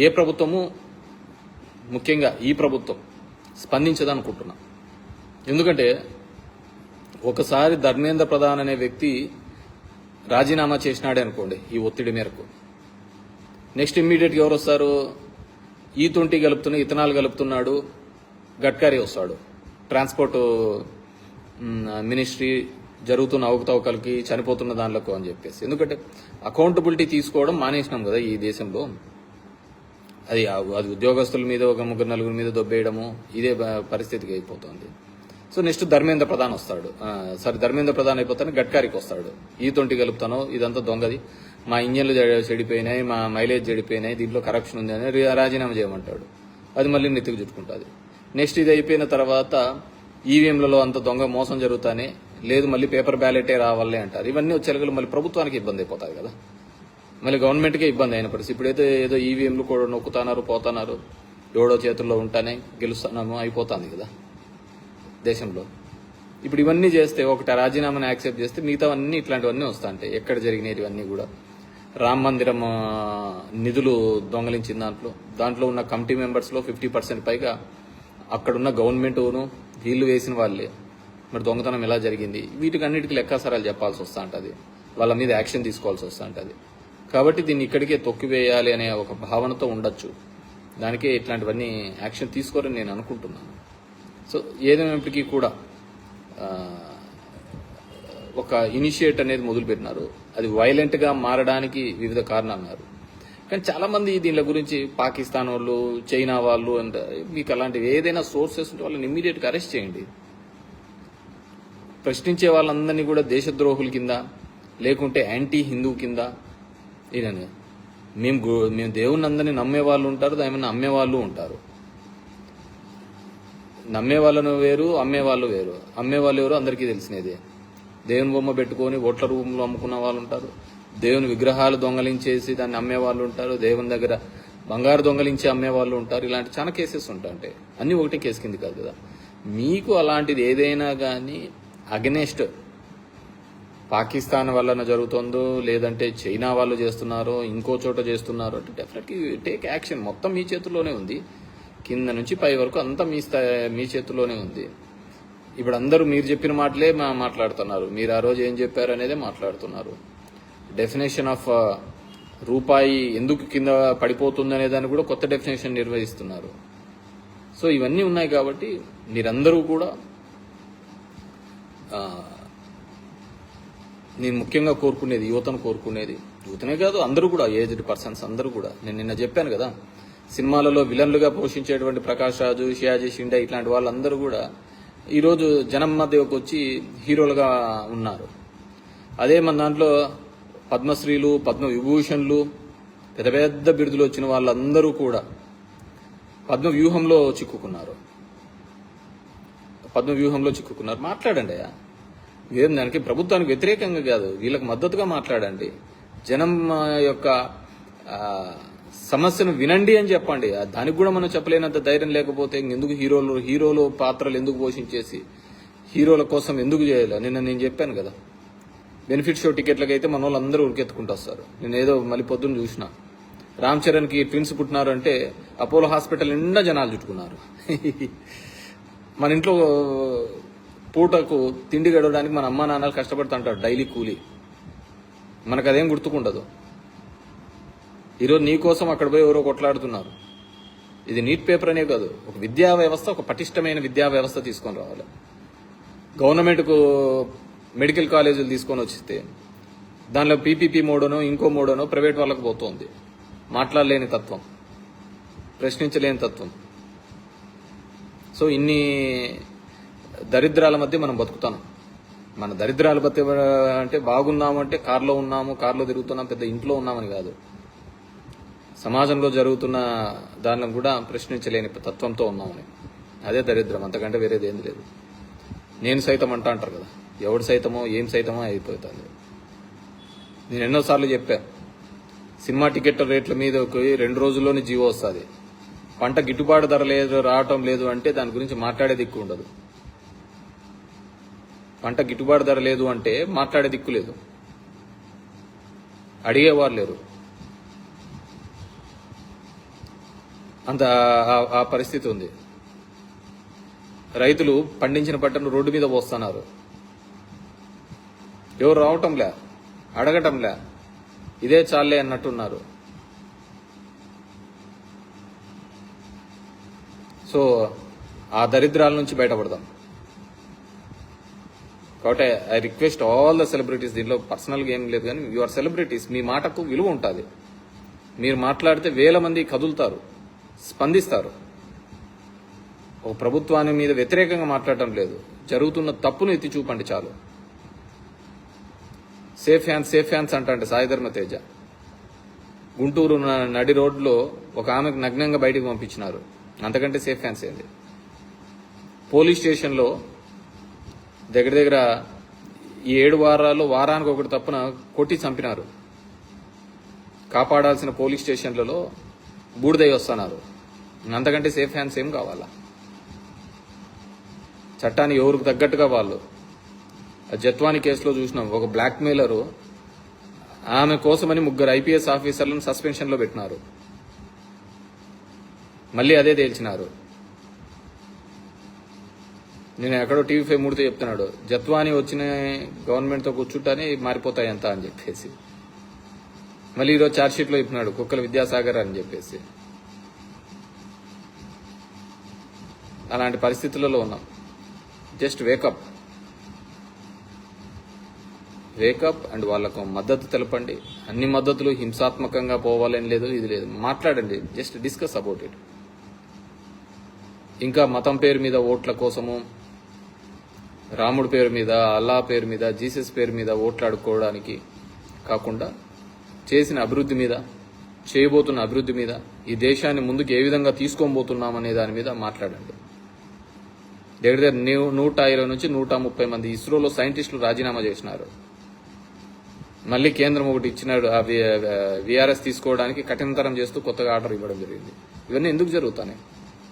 ఏ ప్రభుత్వము, ముఖ్యంగా ఈ ప్రభుత్వం స్పందించదనుకుంటున్నా. ఎందుకంటే ఒకసారి ధర్మేంద్ర ప్రధాన్ అనే వ్యక్తి రాజీనామా చేసినాడే అనుకోండి ఈ ఒత్తిడి మేరకు, నెక్స్ట్ ఇమ్మీడియట్గా ఎవరు వస్తారు? E20 కలుపుతున్నా, ఇథనాల్ కలుపుతున్నాడు గడ్కరీ వస్తాడు. ట్రాన్స్పోర్ట్ మినిస్ట్రీ జరుగుతున్న అవకతవకలకి, చనిపోతున్న దానిలకు అని చెప్పేసి. ఎందుకంటే అకౌంటబిలిటీ తీసుకోవడం మానేసినాం కదా ఈ దేశంలో. అది ఉద్యోగస్తుల మీద ఒక 3-4 మీద దొబ్బేయడము, ఇదే పరిస్థితికి అయిపోతుంది. సో నెక్స్ట్ ధర్మేంద్ర ప్రధాన్ వస్తాడు. ధర్మేంద్ర ప్రధాన్ అయిపోతాను గడ్కరీకి వస్తాడు. E20 కలుపుతాను, ఇదంతా దొంగది, మా ఇంజన్లు చెడిపోయినాయి, మా మైలేజ్ చెడిపోయినాయి, దీంట్లో కరప్షన్ ఉంది అని రాజీనామా చేయమంటాడు. అది మళ్ళీ నెత్తికి చుట్టుకుంటుంది. నెక్స్ట్ ఇది అయిపోయిన తర్వాత ఈవీఎంలలో అంత దొంగ మోసం జరుగుతానే లేదు, మళ్ళీ పేపర్ బ్యాలెటే రావాలి అంటారు. ఇవన్నీ వచ్చేగలు మళ్ళీ ప్రభుత్వానికి ఇబ్బంది అయిపోతాయి కదా, మళ్ళీ గవర్నమెంట్కే ఇబ్బంది అయిన పరిస్థితి. ఇప్పుడైతే ఏదో ఈవీఎంలు కూడా నొక్కుతున్నారు, పోతున్నారు, ఎవడో చేతుల్లో ఉంటానే గెలుస్తున్నాము అయిపోతుంది కదా దేశంలో. ఇప్పుడు ఇవన్నీ చేస్తే, ఒకటి రాజీనామాని యాక్సెప్ట్ చేస్తే మిగతావన్నీ ఇట్లాంటివన్నీ వస్తా ఉంటాయి. ఎక్కడ జరిగినాయి ఇవన్నీ కూడా. రామ మందిరం నిధులు దొంగలించిన దాంట్లో ఉన్న కమిటీ మెంబర్స్లో 50% పైగా అక్కడున్న గవర్నమెంట్ను వీళ్ళు వేసిన వాళ్ళే. మరి దొంగతనం ఎలా జరిగింది, వీటికి అన్నిటికీ లెక్కాసారాలు చెప్పాల్సి వస్తూ ఉంటుంది, వాళ్ళ మీద యాక్షన్ తీసుకోవాల్సి వస్తూ ఉంటుంది. కాబట్టి దీన్ని ఇక్కడికే తొక్కివేయాలి అనే ఒక భావనతో ఉండొచ్చు. దానికే ఇట్లాంటివన్నీ యాక్షన్ తీసుకోరని నేను అనుకుంటున్నాను. సో ఏదేమైనప్పటికీ కూడా ఒక ఇనిషియేట్ అనేది మొదలుపెట్టినారు. అది వైలెంట్గా మారడానికి వివిధ కారణాలు ఉన్నారు. కానీ చాలా మంది దీని గురించి పాకిస్తాన్ వాళ్ళు, చైనా వాళ్ళు అంటే, మీకు అలాంటివి ఏదైనా సోర్సెస్ ఉంటే వాళ్ళని ఇమ్మీడియట్గా అరెస్ట్ చేయండి. ప్రశ్నించే వాళ్ళందరినీ కూడా దేశద్రోహుల కింద, లేకుంటే యాంటీ హిందూ కింద. ఇదని మేము దేవుని అందరినీ నమ్మే వాళ్ళు ఉంటారు, ఏమన్నా అమ్మే వాళ్ళు ఉంటారు. నమ్మే వాళ్ళను వేరు, అమ్మే వాళ్ళు వేరు. అమ్మే వాళ్ళు ఎవరు అందరికీ తెలిసినదే. దేవుని బొమ్మ పెట్టుకొని ఓట్ల రూపంలో అమ్ముకున్న వాళ్ళు ఉంటారు, దేవుని విగ్రహాలు దొంగలించేసి దాన్ని అమ్మే వాళ్ళు ఉంటారు, దేవుని దగ్గర బంగారు దొంగలించి అమ్మే వాళ్ళు ఉంటారు. ఇలాంటి చాలా కేసెస్ ఉంటాయి. అన్నీ ఒకటే కేసు కింది కాదు కదా. మీకు అలాంటిది ఏదైనా కానీ అగెనెస్ట్ పాకిస్తాన్ వలన జరుగుతుందో, లేదంటే చైనా వాళ్ళు చేస్తున్నారో, ఇంకో చోట చేస్తున్నారో అంటే డెఫినెట్లీ టేక్ యాక్షన్. మొత్తం మీ చేతుల్లోనే ఉంది, కింద నుంచి పై వరకు అంతా మీ చేతుల్లోనే ఉంది. ఇప్పుడు అందరూ మీరు చెప్పిన మాటలే మాట్లాడుతున్నారు, మీరు ఆ రోజు ఏం చెప్పారు అనేదే మాట్లాడుతున్నారు. డెఫినేషన్ ఆఫ్ రూపాయి ఎందుకు కింద పడిపోతుంది అనే దాన్ని కూడా కొత్త డెఫినేషన్ నిర్వహిస్తున్నారు. సో ఇవన్నీ ఉన్నాయి కాబట్టి మీరందరూ కూడా, నేను ముఖ్యంగా కోరుకునేది, యువతను కోరుకునేది, యువతనే కాదు అందరూ కూడా, ఏజ్డ్ పర్సన్స్ అందరూ కూడా. నేను నిన్న చెప్పాను కదా, సినిమాలలో విలన్లుగా పోషించేటువంటి ప్రకాష్ రాజు, షియాజీ షిండే ఇట్లాంటి వాళ్ళందరూ కూడా ఈరోజు జనం మధ్యకు వచ్చి హీరోలుగా ఉన్నారు. అదే మన దాంట్లో పద్మశ్రీలు, పద్మ విభూషణ్లు, పెద్ద పెద్ద బిరుదులు వచ్చిన వాళ్ళందరూ కూడా పద్మ వ్యూహంలో చిక్కుకున్నారు. మాట్లాడండి అయ్యా, ఏం దానికి ప్రభుత్వానికి వ్యతిరేకంగా కాదు, వీళ్ళకి మద్దతుగా మాట్లాడండి. జనం యొక్క సమస్యను వినండి అని చెప్పండి. దానికి కూడా మనం చెప్పలేనంత ధైర్యం లేకపోతే ఎందుకు హీరోలు పాత్రలు ఎందుకు పోషించేసి హీరోల కోసం ఎందుకు చేయాలి? నేను చెప్పాను కదా, బెనిఫిట్ షో టికెట్లకి అయితే మన వాళ్ళు అందరూ ఉరికెత్తుకుంటూ వస్తారు. నేను ఏదో మళ్ళీ పొద్దున్న చూసిన, రామ్ చరణ్కి ట్విన్స్ పుట్టినారు అంటే అపోలో హాస్పిటల్ నిండా జనాలు చుట్టుకున్నారు. మన ఇంట్లో పూటకు తిండి గడవడానికి మన అమ్మా నాన్నలు కష్టపడుతుంటారు, డైలీ కూలీ. మనకు అదేం గుర్తుకుండదు. ఈరోజు నీ కోసం అక్కడ పోయి ఎవరో కొట్లాడుతున్నారు. ఇది నీట్ పేపర్ అనే కాదు, ఒక విద్యా వ్యవస్థ, ఒక పటిష్టమైన విద్యా వ్యవస్థ తీసుకొని రావాలి. గవర్నమెంట్కు మెడికల్ కాలేజీలు తీసుకొని వచ్చితే దానిలో పీపీపీ మోడనో ఇంకో మోడనో ప్రైవేట్ వాళ్ళకు పోతుంది. మాట్లాడలేని తత్వం, ప్రశ్నించలేని తత్వం. సో ఇన్ని దరిద్రాల మధ్య మనం బతుకుతాం. మన దరిద్రాల మధ్య అంటే బాగున్నాము అంటే కార్లో ఉన్నాము, కార్లో తిరుగుతున్నాం, పెద్ద ఇంట్లో ఉన్నామని కాదు. సమాజంలో జరుగుతున్న దానిని కూడా ప్రశ్నించలేని తత్వంతో ఉన్నామని, అదే దరిద్రం, అంతకంటే వేరేది ఏం లేదు. నేను సైతం అంటారు కదా, ఎవడు సైతమో ఏం సైతమో అయిపోతుంది. నేను ఎన్నోసార్లు చెప్పా, సినిమా టికెట్ రేట్ల మీద 2 రోజుల్లోనే జీవో వస్తుంది. పంట గిట్టుబాటు ధర రావటం లేదు అంటే దాని గురించి మాట్లాడే దిక్కు ఉండదు. పంట గిట్టుబాటు ధర లేదు అంటే మాట్లాడే దిక్కు లేదు, అడిగేవారు లేరు. అంత ఆ పరిస్థితి ఉంది. రైతులు పండించిన పంటను రోడ్డు మీద పోస్తున్నారు. ఎవరు రావటంలే, అడగటంలే, ఇదే చాలే అన్నట్టున్నారు. సో ఆ దరిద్రాల నుంచి బయటపడదాం. కాబట్టి I request all the celebrities, దీంట్లో పర్సనల్గా ఏం లేదు కానీ యు ఆర్ సెలబ్రిటీస్, మీ మాటకు విలువ ఉంటుంది. మీరు మాట్లాడితే 1000 మంది కదులుతారు, స్పందిస్తారు. ఒక ప్రభుత్వాన్ని మీద వ్యతిరేకంగా మాట్లాడటం లేదు, జరుగుతున్న తప్పును ఎత్తి చూపండి చాలు. సేఫ్ హ్యాండ్స్ అంటే సాయిధర్మ తేజ గుంటూరు నడి రోడ్లో ఒక ఆమెకు నగ్నంగా బయటకు పంపించినారు. అంతకంటే సేఫ్ హ్యాండ్స్ ఏంది? పోలీస్ స్టేషన్లో దగ్గర ఈ 7 వారాల్లో వారానికి ఒకటి తప్పున కొట్టి చంపినారు. కాపాడాల్సిన పోలీస్ స్టేషన్లలో బూడిదై వస్తున్నారు. అంతకంటే సేఫ్ హ్యాండ్స్ ఏం కావాలా? చట్టాన్ని ఎవరికి తగ్గట్టుగా వాళ్ళు. జత్వాని కేసులో చూసినాం, ఒక బ్లాక్ మెయిలరు ఆమె కోసమని 3 IPS ఆఫీసర్లను సస్పెన్షన్లో పెట్టినారు. మళ్ళీ అదే తేల్చినారు. నేను ఎక్కడో TV5 మూడితో చెప్తున్నాడు, జత్వాని వచ్చిన గవర్నమెంట్తో కూర్చుంటానే మారిపోతాయి అంతా అని చెప్పేసి. మళ్ళీ ఈరోజు ఛార్జ్షీట్లో చెప్పినాడు కుక్కల విద్యాసాగర్ అని చెప్పేసి. అలాంటి పరిస్థితులలో ఉన్నాం. జస్ట్ వేకప్ అండ్ వాళ్ళకు మద్దతు తెలపండి. అన్ని మద్దతులు హింసాత్మకంగా పోవాలని లేదు, ఇది లేదు, మాట్లాడండి, జస్ట్ డిస్కస్ అబౌట్ ఇట్. ఇంకా మతం పేరు మీద ఓట్ల కోసము, రాముడి పేరు మీద, అల్లా పేరు మీద, జీసస్ పేరు మీద ఓట్లాడుకోవడానికి కాకుండా చేసిన అభివృద్ధి మీద, చేయబోతున్న అభివృద్ధి మీద, ఈ దేశాన్ని ముందుకు ఏ విధంగా తీసుకోబోతున్నామనే దాని మీద మాట్లాడండి. దగ్గర 120 నుంచి 130 మంది ఇస్రోలో సైంటిస్టులు రాజీనామా చేసినారు. మళ్ళీ కేంద్రం ఒకటి ఇచ్చినాడు, VRS తీసుకోవడానికి కఠినతరం చేస్తూ కొత్తగా ఆర్డర్ ఇవ్వడం జరిగింది. ఇవన్నీ ఎందుకు జరుగుతాయి?